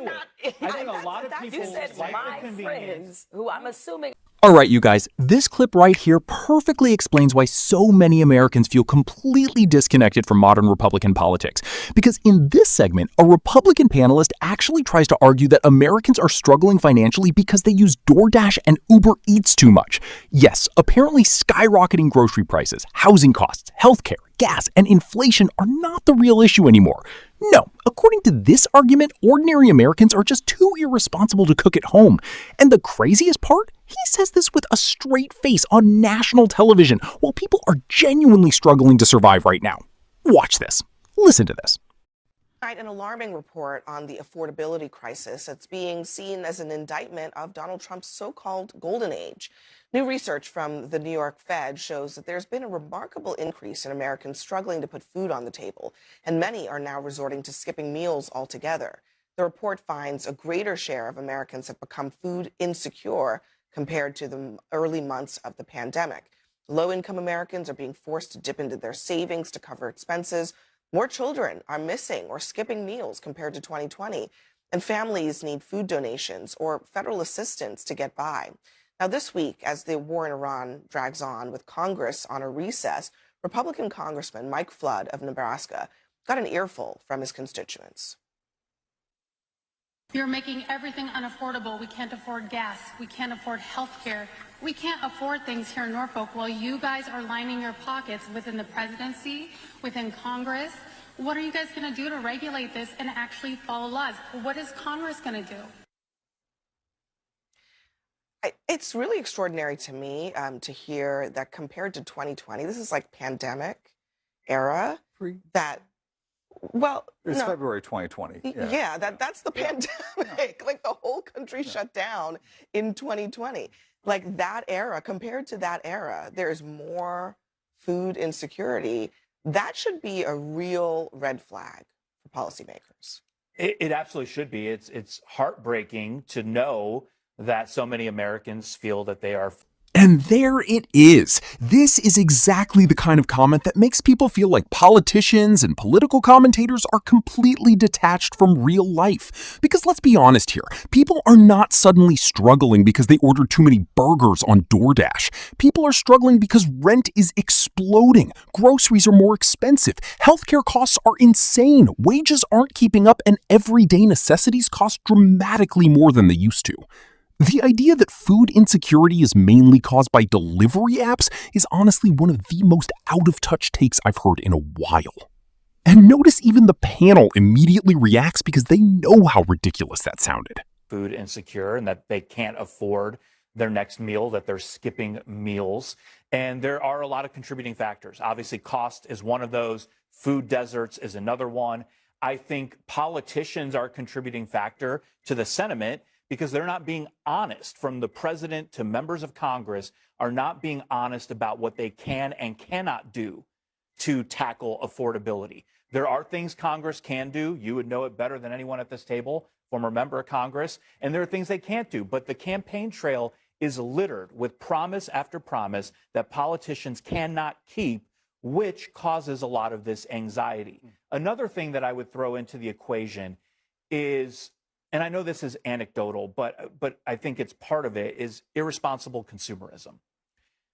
do it. I think a lot of people You said like my the convenience. friends, who I'm assuming. All right, you guys, this clip right here perfectly explains why so many Americans feel completely disconnected from modern Republican politics. Because in this segment, a Republican panelist actually tries to argue that Americans are struggling financially because they use DoorDash and Uber Eats too much. Yes, apparently skyrocketing grocery prices, housing costs, healthcare, gas, and inflation are not the real issue anymore. No, according to this argument, ordinary Americans are just too irresponsible to cook at home. And the craziest part? He says this with a straight face on national television while people are genuinely struggling to survive right now. Watch this. Listen to this. An alarming report on the affordability crisis that's being seen as an indictment of Donald Trump's so-called golden age. New research from the New York Fed shows that there's been a remarkable increase in Americans struggling to put food on the table, and many are now resorting to skipping meals altogether. The report finds a greater share of Americans have become food insecure compared to the early months of the pandemic. Low-income Americans are being forced to dip into their savings to cover expenses. More children are missing or skipping meals compared to 2020, and families need food donations or federal assistance to get by. Now, this week, as the war in Iran drags on with Congress on a recess, Republican Congressman Mike Flood of Nebraska got an earful from his constituents. You're making everything unaffordable. We can't afford gas. We can't afford health care. We can't afford things here in Norfolk while you guys are lining your pockets within the presidency, within Congress. What are you guys going to do to regulate this and actually follow laws? What is Congress going to do? It's really extraordinary to me to hear that compared to 2020, this is like pandemic era, that, well, it's no. February 2020. Yeah, that's the pandemic. Yeah. Like the whole country shut down in 2020. Like that era, compared to that era, there's more food insecurity. That should be a real red flag for policymakers. It absolutely should be. It's heartbreaking to know that so many Americans feel that they are. And there it is. This is exactly the kind of comment that makes people feel like politicians and political commentators are completely detached from real life. Because let's be honest here, people are not suddenly struggling because they ordered too many burgers on DoorDash. People are struggling because rent is exploding, groceries are more expensive, healthcare costs are insane, wages aren't keeping up, and everyday necessities cost dramatically more than they used to. The idea that food insecurity is mainly caused by delivery apps is honestly one of the most out-of-touch takes I've heard in a while. And notice even the panel immediately reacts because they know how ridiculous that sounded. Food insecure and that they can't afford their next meal, that they're skipping meals. And there are a lot of contributing factors. Obviously, cost is one of those. Food deserts is another one. I think politicians are a contributing factor to the sentiment because they're not being honest. From the president to members of Congress are not being honest about what they can and cannot do to tackle affordability. There are things Congress can do. You would know it better than anyone at this table, former member of Congress. And there are things they can't do. But the campaign trail is littered with promise after promise that politicians cannot keep, which causes a lot of this anxiety. Another thing that I would throw into the equation is, and I know this is anecdotal, but I think it's part of it, is irresponsible consumerism.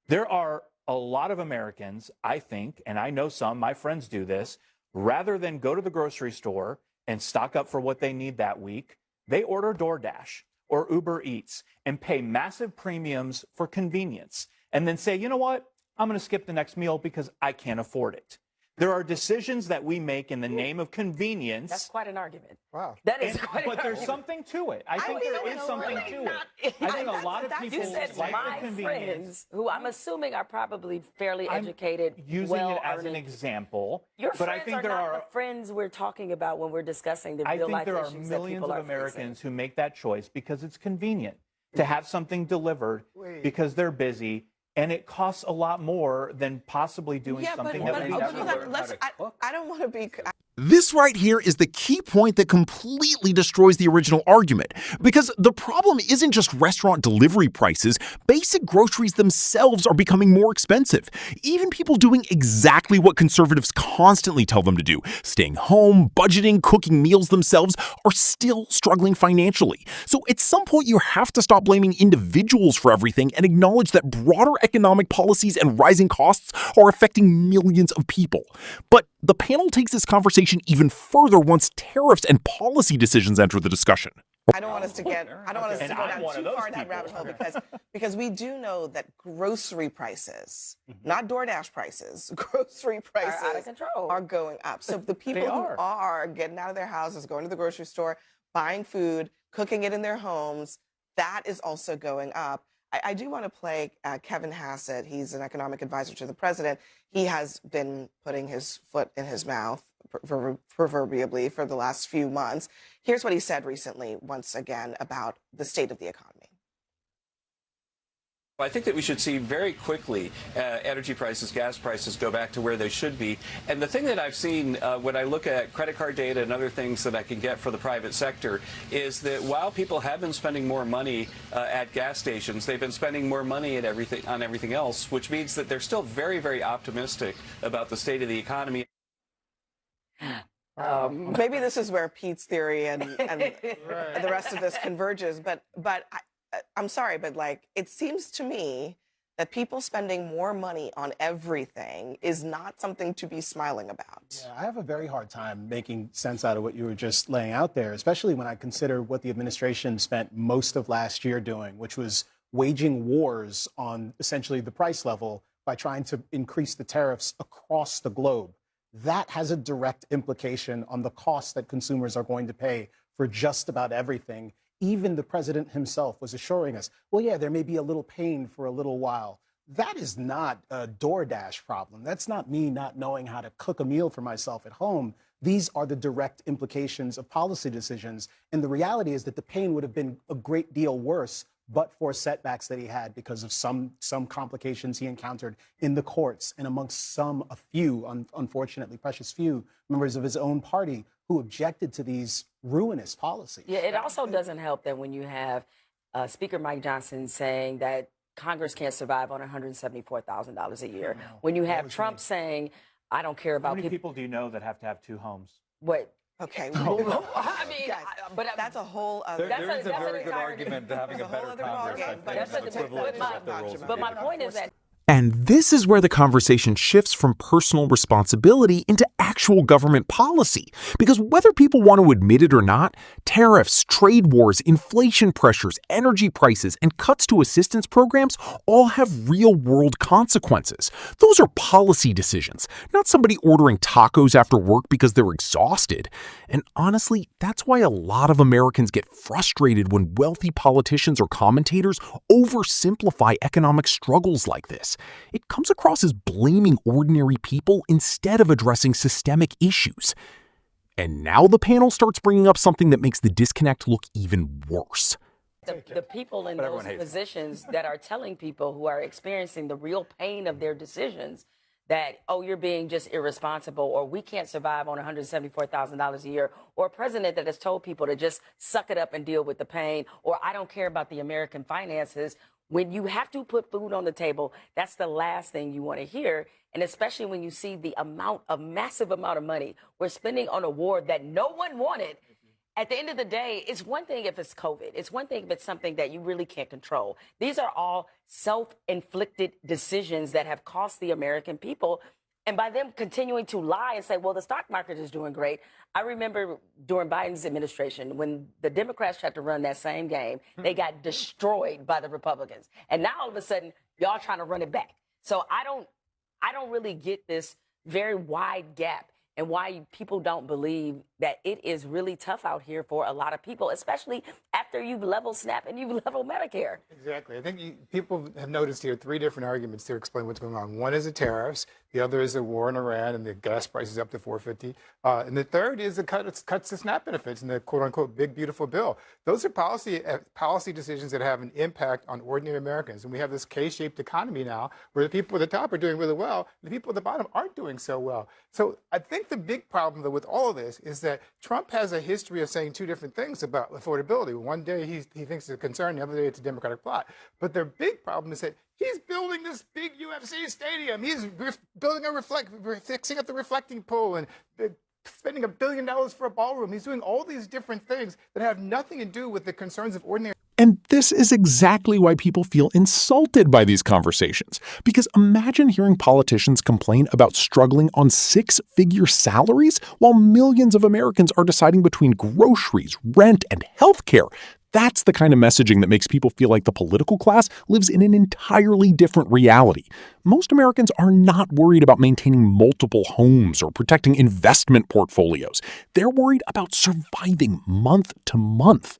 There are a lot of Americans, I think, and I know some, my friends do this, rather than go to the grocery store and stock up for what they need that week, they order DoorDash or Uber Eats and pay massive premiums for convenience and then say, you know what, I'm going to skip the next meal because I can't afford it. There are decisions that we make in the name of convenience. That's quite an argument. Wow. That is quite an But there's argument. something to it. I think there is something to it. I think a lot of people You said like my the convenience. friends, who I'm assuming are probably fairly educated, Using it as an well-earning. example. Your but friends I think are there not are the friends we're talking about when we're discussing the I real think life there are issues that millions people of are Americans facing. who make that choice because it's convenient to have something delivered because they're busy. And it costs a lot more than possibly doing something that we never learned how to cook. I don't want to be. This right here is the key point that completely destroys the original argument. Because the problem isn't just restaurant delivery prices, basic groceries themselves are becoming more expensive. Even people doing exactly what conservatives constantly tell them to do, staying home, budgeting, cooking meals themselves, are still struggling financially. So at some point you have to stop blaming individuals for everything and acknowledge that broader economic policies and rising costs are affecting millions of people. But the panel takes this conversation even further once tariffs and policy decisions enter the discussion. I don't want us to go down too far down rabbit hole because we do know that grocery prices, not DoorDash prices, grocery prices are out of control, are going up. So the people who are getting out of their houses, going to the grocery store, buying food, cooking it in their homes, that is also going up. I do want to play Kevin Hassett. He's an economic advisor to the president. He has been putting his foot in his mouth, proverbially, for the last few months. Here's what he said recently, once again, about the state of the economy. I think that we should see very quickly energy prices, gas prices go back to where they should be. And the thing that I've seen when I look at credit card data and other things that I can get for the private sector is that while people have been spending more money at gas stations, they've been spending more money at everything else, which means that they're still very, very optimistic about the state of the economy. Maybe this is where Pete's theory and the rest of this converges, but I'm sorry, but it seems to me that people spending more money on everything is not something to be smiling about. Yeah, I have a very hard time making sense out of what you were just laying out there, especially when I consider what the administration spent most of last year doing, which was waging wars on essentially the price level by trying to increase the tariffs across the globe. That has a direct implication on the cost that consumers are going to pay for just about everything. Even the president himself was assuring us, well, yeah, there may be a little pain for a little while. That is not a DoorDash problem. That's not me not knowing how to cook a meal for myself at home. These are the direct implications of policy decisions. And the reality is that the pain would have been a great deal worse but for setbacks that he had because of some complications he encountered in the courts and amongst a few, unfortunately, precious few members of his own party who objected to these ruinous policies. Yeah, it also doesn't help that when you have Speaker Mike Johnson saying that Congress can't survive on $174,000 a year. When you have Trump saying, I don't care about How many people do you know that have to have 2 homes? What? Okay, I mean, guys, but that's a whole other. There is a very good argument to having a better Congress. But my point is that. And this is where the conversation shifts from personal responsibility into actual government policy. Because whether people want to admit it or not, tariffs, trade wars, inflation pressures, energy prices, and cuts to assistance programs all have real-world consequences. Those are policy decisions, not somebody ordering tacos after work because they're exhausted. And honestly, that's why a lot of Americans get frustrated when wealthy politicians or commentators oversimplify economic struggles like this. It comes across as blaming ordinary people instead of addressing systemic issues. And now the panel starts bringing up something that makes the disconnect look even worse. The people in those positions that are telling people who are experiencing the real pain of their decisions that, oh, you're being just irresponsible, or we can't survive on $174,000 a year, or a president that has told people to just suck it up and deal with the pain, or I don't care about the American finances. When you have to put food on the table, that's the last thing you want to hear. And especially when you see the massive amount of money we're spending on a war that no one wanted. At the end of the day, it's one thing if it's COVID. It's one thing if it's something that you really can't control. These are all self-inflicted decisions that have cost the American people. And by them continuing to lie and say, well, the stock market is doing great. I remember during Biden's administration, when the Democrats tried to run that same game, they got destroyed by the Republicans. And now all of a sudden, y'all trying to run it back. So I don't really get this very wide gap and why people don't believe that it is really tough out here for a lot of people, especially after you've leveled SNAP and you've leveled Medicare. Exactly. I think people have noticed here 3 different arguments to explain what's going on. One is the tariffs, the other is the war in Iran and the gas prices up to $4.50, and the third is the cuts to SNAP benefits and the quote-unquote big beautiful bill. Those are policy decisions that have an impact on ordinary Americans, and we have this K-shaped economy now where the people at the top are doing really well, and the people at the bottom aren't doing so well. So I think the big problem though with all of this is that Trump has a history of saying 2 different things about affordability. One day he thinks it's a concern, the other day it's a Democratic plot. But their big problem is that he's building this big UFC stadium. He's building fixing up the reflecting pool and spending $1 billion for a ballroom. He's doing all these different things that have nothing to do with the concerns of ordinary. And this is exactly why people feel insulted by these conversations. Because imagine hearing politicians complain about struggling on 6-figure salaries while millions of Americans are deciding between groceries, rent, and healthcare. That's the kind of messaging that makes people feel like the political class lives in an entirely different reality. Most Americans are not worried about maintaining multiple homes or protecting investment portfolios. They're worried about surviving month to month.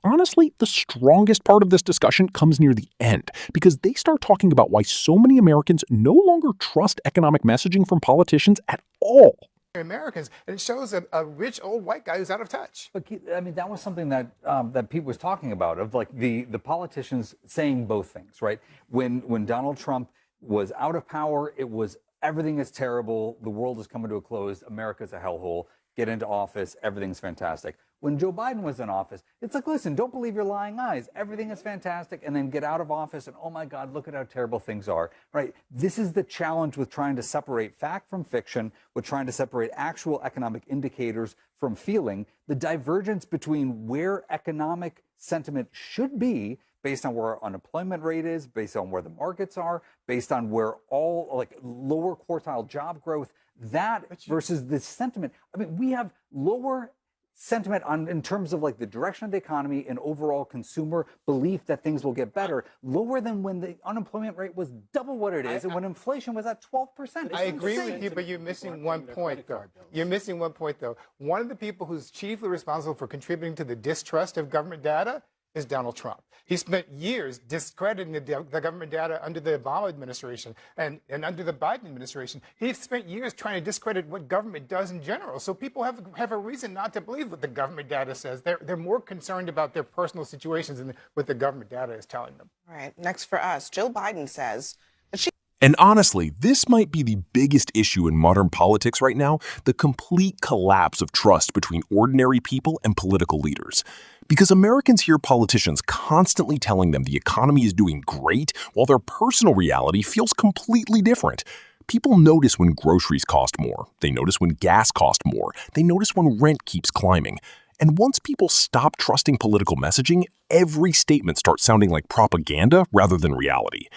Honestly, the strongest part of this discussion comes near the end, because they start talking about why so many Americans no longer trust economic messaging from politicians at all. Americans, and it shows a rich old white guy who's out of touch. But I mean, that was something that that Pete was talking about, of like the politicians saying both things, right? When Donald Trump was out of power, it was everything is terrible, the world is coming to a close, America's a hellhole. Get into office, everything's fantastic. When Joe Biden was in office, it's like, listen, don't believe your lying eyes. Everything is fantastic. And then get out of office and, oh my God, look at how terrible things are, right? This is the challenge with trying to separate fact from fiction, with trying to separate actual economic indicators from feeling. The divergence between where economic sentiment should be based on where our unemployment rate is, based on where the markets are, based on where all like lower quartile job growth, that versus the sentiment. I mean, we have lower sentiment in terms of like the direction of the economy and overall consumer belief that things will get better, lower than when the unemployment rate was double what it is and when inflation was at 12%. I agree with you, but you're missing one point, though. You're missing one point, though. One of the people who's chiefly responsible for contributing to the distrust of government data is Donald Trump. He spent years discrediting the government data under the Obama administration and under the Biden administration. He spent years trying to discredit what government does in general. So people have a reason not to believe what the government data says. They're more concerned about their personal situations than what the government data is telling them. All right, next for us, Jill Biden says that she... And honestly, this might be the biggest issue in modern politics right now, the complete collapse of trust between ordinary people and political leaders. Because Americans hear politicians constantly telling them the economy is doing great, while their personal reality feels completely different. People notice when groceries cost more. They notice when gas costs more. They notice when rent keeps climbing. And once people stop trusting political messaging, every statement starts sounding like propaganda rather than reality.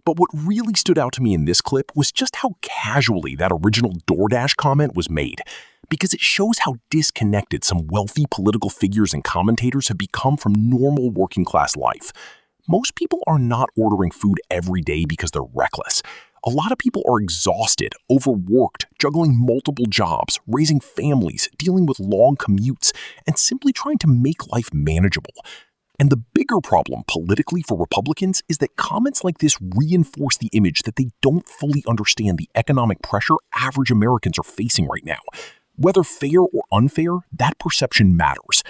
But what really stood out to me in this clip was just how casually that original DoorDash comment was made, because it shows how disconnected some wealthy political figures and commentators have become from normal working class life. Most people are not ordering food every day because they're reckless. A lot of people are exhausted, overworked, juggling multiple jobs, raising families, dealing with long commutes, and simply trying to make life manageable. And the bigger problem politically for Republicans is that comments like this reinforce the image that they don't fully understand the economic pressure average Americans are facing right now. Whether fair or unfair, that perception matters.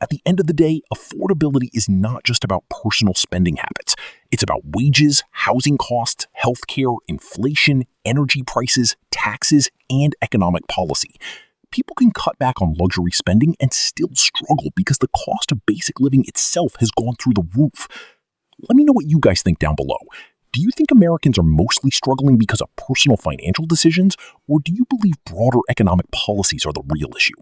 At the end of the day, affordability is not just about personal spending habits. It's about wages, housing costs, healthcare, inflation, energy prices, taxes, and economic policy. People can cut back on luxury spending and still struggle because the cost of basic living itself has gone through the roof. Let me know what you guys think down below. Do you think Americans are mostly struggling because of personal financial decisions, or do you believe broader economic policies are the real issue?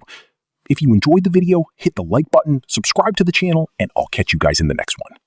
If you enjoyed the video, hit the like button, subscribe to the channel, and I'll catch you guys in the next one.